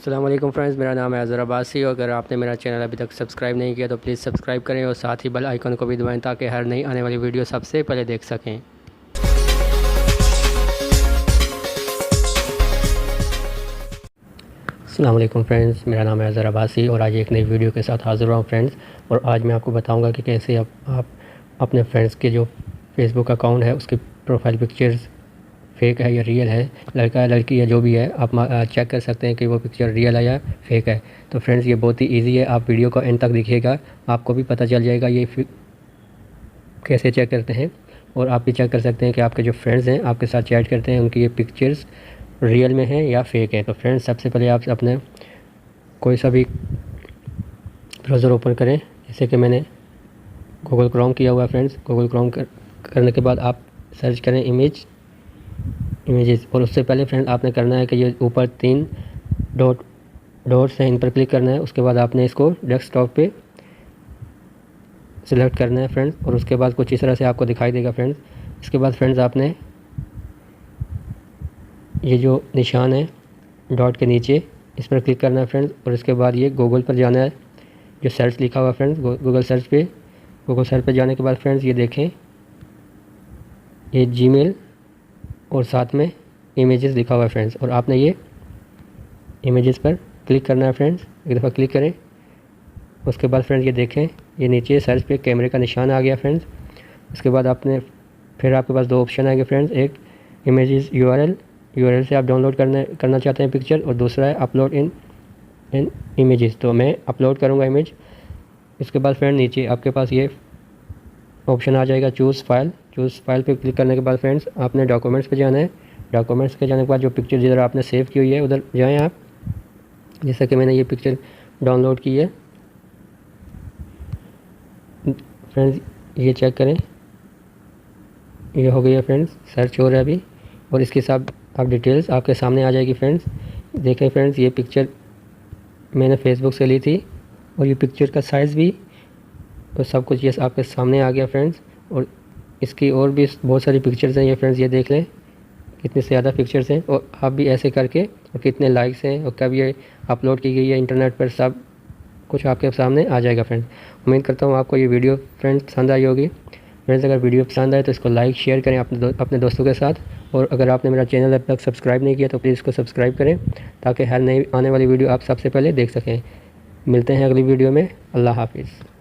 अस्सलाम वालेकुम फ्रेंड्स, मेरा नाम है अज़हर अब्बासी और अगर आपने मेरा चैनल अभी तक सब्सक्राइब नहीं किया तो प्लीज़ सब्सक्राइब करें और साथ ही बेल आइकन को भी दबाएं ताकि हर नई आने वाली वीडियो सबसे पहले देख सकें। अस्सलाम वालेकुम फ्रेंड्स, मेरा नाम है अज़हर अब्बासी और आज एक नई वीडियो के साथ हाज़िर हुआ हूँ फ्रेंड्स। और आज मैं आपको बताऊँगा कि कैसे आप अपने फ्रेंड्स के जो फेसबुक अकाउंट है उसकी प्रोफाइल पिक्चर्स फेक है या रियल है, लड़का है लड़की है जो भी है, आप चेक कर सकते हैं कि वो पिक्चर रियल है या फेक है। तो फ्रेंड्स ये बहुत ही इजी है, आप वीडियो को एंड तक देखिएगा, आपको भी पता चल जाएगा ये कैसे चेक करते हैं। और आप भी चेक कर सकते हैं कि आपके जो फ्रेंड्स हैं आपके साथ चैट करते हैं उनकी ये पिक्चर्स रियल में हैं या फेक है। तो फ्रेंड्स सबसे पहले आप अपने कोई सा भी ब्राउज़र ओपन करें, जैसे कि मैंने गूगल क्रोम किया हुआ है फ्रेंड्स। गूगल क्रोम करने के बाद आप सर्च करें इमेजेस। और उससे पहले फ्रेंड आपने करना है कि ये ऊपर 3 डॉट्स हैं, इन पर क्लिक करना है। उसके बाद आपने इसको डेस्कटॉप पे सिलेक्ट करना है फ्रेंड्स। और उसके बाद कुछ इस तरह से आपको दिखाई देगा फ्रेंड्स। इसके बाद फ्रेंड्स आपने ये जो निशान है डॉट के नीचे, इस पर क्लिक करना है फ्रेंड्स। और इसके बाद ये गूगल पर जाना है, जो सर्च लिखा हुआ है फ्रेंड्स, गूगल सर्च पे जाने के बाद फ्रेंड्स ये देखें, ये जीमेल और साथ में इमेजेस लिखा हुआ है फ्रेंड्स। और आपने ये इमेजेस पर क्लिक करना है फ्रेंड्स, एक दफ़ा क्लिक करें। उसके बाद फ्रेंड्स ये देखें, ये नीचे सर्च पे कैमरे का निशान आ गया फ्रेंड्स। उसके बाद आपके पास 2 ऑप्शन आएंगे फ्रेंड्स, एक इमेजेस यूआरएल से आप डाउनलोड करना चाहते हैं पिक्चर, और दूसरा है अपलोड इन इमेजेस। तो मैं अपलोड करूँगा इमेज। इसके बाद फ्रेंड नीचे आपके पास ये ऑप्शन आ जाएगा चूज़ फाइल पे क्लिक करने के बाद फ्रेंड्स आपने डॉक्यूमेंट्स पे जाना है। डॉक्यूमेंट्स के जाने के बाद जो पिक्चर जिधर आपने सेव की हुई है उधर जाएं आप। जैसा कि मैंने ये पिक्चर डाउनलोड की है फ्रेंड्स, ये चेक करें, ये हो गई है फ्रेंड्स, सर्च हो रहा है अभी। और इसके साथ आप डिटेल्स आपके सामने आ जाएगी फ्रेंड्स। देखें फ्रेंड्स, ये पिक्चर मैंने फेसबुक से ली थी और ये पिक्चर का साइज़ भी तो सब कुछ ये आपके सामने आ गया फ्रेंड्स। और इसकी और भी बहुत सारी पिक्चर्स हैं ये फ्रेंड्स, ये देख लें कितने से ज़्यादा पिक्चर्स हैं। और आप भी ऐसे करके और कितने लाइक्स हैं और कब ये अपलोड की गई है इंटरनेट पर, सब कुछ आपके सामने आ जाएगा फ्रेंड्स। उम्मीद करता हूँ आपको ये वीडियो फ्रेंड्स पसंद आई होगी। फ्रेंड्स अगर वीडियो पसंद आए तो इसको लाइक शेयर करें अपने दोस्तों के साथ। और अगर आपने मेरा चैनल अब तक सब्सक्राइब नहीं किया तो प्लीज़ इसको सब्सक्राइब करें ताकि हर नई आने वाली वीडियो आप सबसे पहले देख सकें। मिलते हैं अगली वीडियो में। अल्लाह हाफिज़।